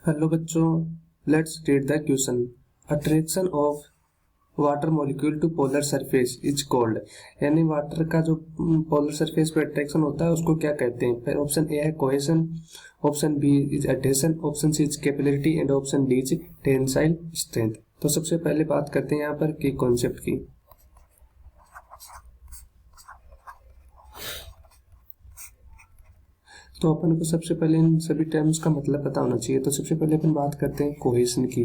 Hello बच्चों, let's read the question. Attraction of water molecule to polar surface is called. यानी water का जो polar surface पे attraction होता है उसको क्या कहते हैं। फिर ऑप्शन ए है cohesion, option B is adhesion, option C is capillarity and option D is tensile strength. तो सबसे पहले बात करते हैं यहाँ पर की कॉन्सेप्ट की। तो अपन को सबसे पहले इन सभी टर्म्स का मतलब पता होना चाहिए। तो सबसे पहले अपन बात करते हैं कोहेशन की।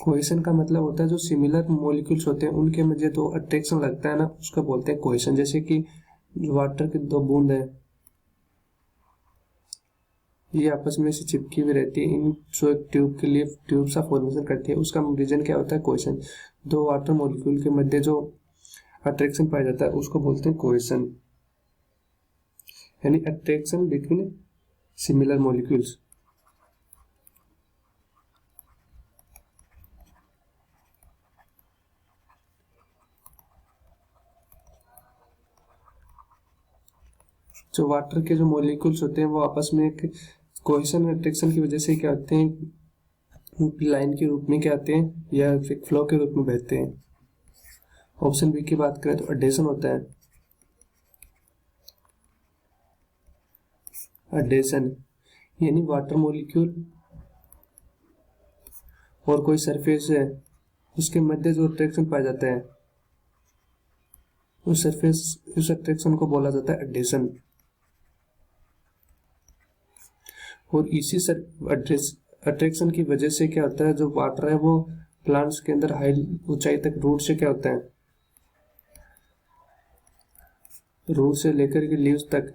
कोहेशन का मतलब होता है जो सिमिलर मॉलिक्यूल्स होते हैं उनके मध्य जो अट्रैक्शन लगता है ना, उसका बोलते हैं कोहेशन। जैसे कि वाटर की दो बूंद है, ये आपस में से चिपकी हुई रहती है, इन जो एक ट्यूब के लिए ट्यूब सा फॉर्मेशन करती है, उसका रीजन क्या होता है कोहेशन। दो वाटर मॉलिक्यूल के मध्य जो अट्रैक्शन पाया जाता है उसको बोलते हैं कोहेशन, यानी अट्रैक्शन बिटवीन सिमिलर मॉलिक्यूल्स। जो वाटर के जो मॉलिक्यूल्स होते हैं वो आपस में एक कोहेशन अट्रैक्शन की वजह से क्या होते हैं, लाइन के रूप में क्या आते हैं या फिर फ्लो के रूप में बहते हैं। ऑप्शन बी की बात करें तो एडहेशन होता है। एडहेशन यानी वाटर मॉलिक्यूल और कोई सरफेस है उसके मध्य जो अट्रैक्शन पाया जाता है उस सरफेस उस अट्रैक्शन को बोला जाता है एडहेशन। और इसी अट्रैक्शन की वजह से क्या होता है, जो वाटर है वो प्लांट्स के अंदर हाई ऊंचाई तक रूट से क्या होता है, रूट से लेकर के लीव्स तक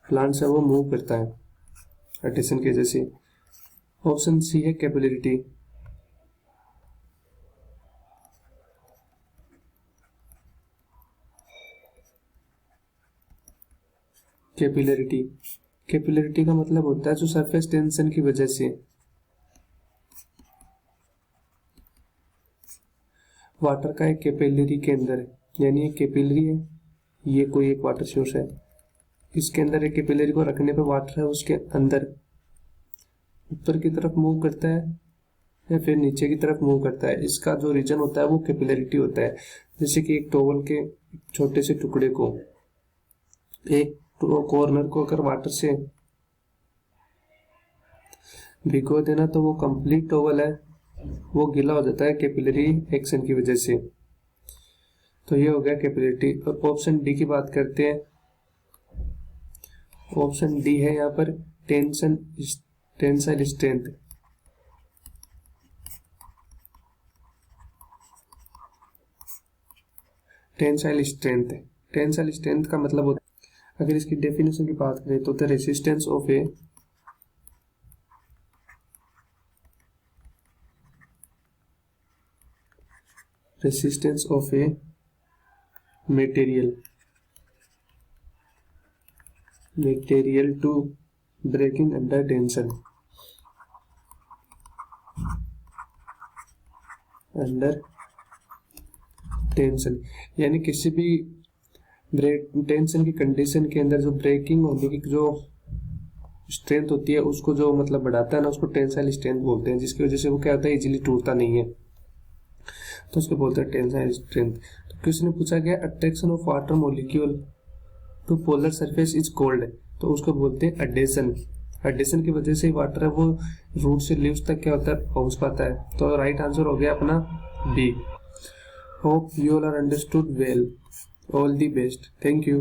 प्लांट्स है वो मूव करता है एडहेशन की वजह से। ऑप्शन सी है कैपिलरिटी। कैपिलरिटी कैपिलरिटी का मतलब होता है जो सरफेस टेंशन की वजह से वाटर का एक कैपिलरी के अंदर है, यानी एक कैपिलरी है, ये कोई एक वाटर सोर्स है, इसके अंदर एक कैपिलरी को रखने पे वाटर है उसके अंदर ऊपर की तरफ मूव करता है या फिर नीचे की तरफ मूव करता है। इसका जो रीजन होता है वो कैपिलरिटी होता है। जैसे कि एक टॉवल के छोटे से टुकड़े को, एक कॉर्नर को अगर वाटर से भिगो देना तो वो कंप्लीट टॉवल है वो गीला हो जाता है कैपिलरी एक्शन की वजह से। तो ये हो गया कैपिलरिटी। और ऑप्शन डी की बात करते हैं। ऑप्शन डी है यहाँ पर टेंसाइल स्ट्रेंथ। टेंसाइल स्ट्रेंथ का मतलब होता है, अगर इसकी डेफिनेशन की बात करें तो the resistance of A material to breaking under tension यानी किसी भी टेंशन की कंडीशन के अंदर जो ब्रेकिंग होने की जो स्ट्रेंथ होती है उसको जो मतलब बढ़ाता है ना, उसको टेंसाइल स्ट्रेंथ बोलते हैं, जिसकी वजह से वो क्या होता है इजीली टूटता नहीं है, तो उसको बोलते हैं टेंसाइल स्ट्रेंथ। तो क्वेश्चन में पूछा गया attraction of water molecule to polar surface is called, तो उसको बोलते हैं एडहेशन। एडहेशन की वजह से वाटर है वो रूट से लीव्स तक क्या होता है पहुंच पाता है। तो राइट आंसर हो गया अपना B. Hope you all are understood well. All the best. Thank you.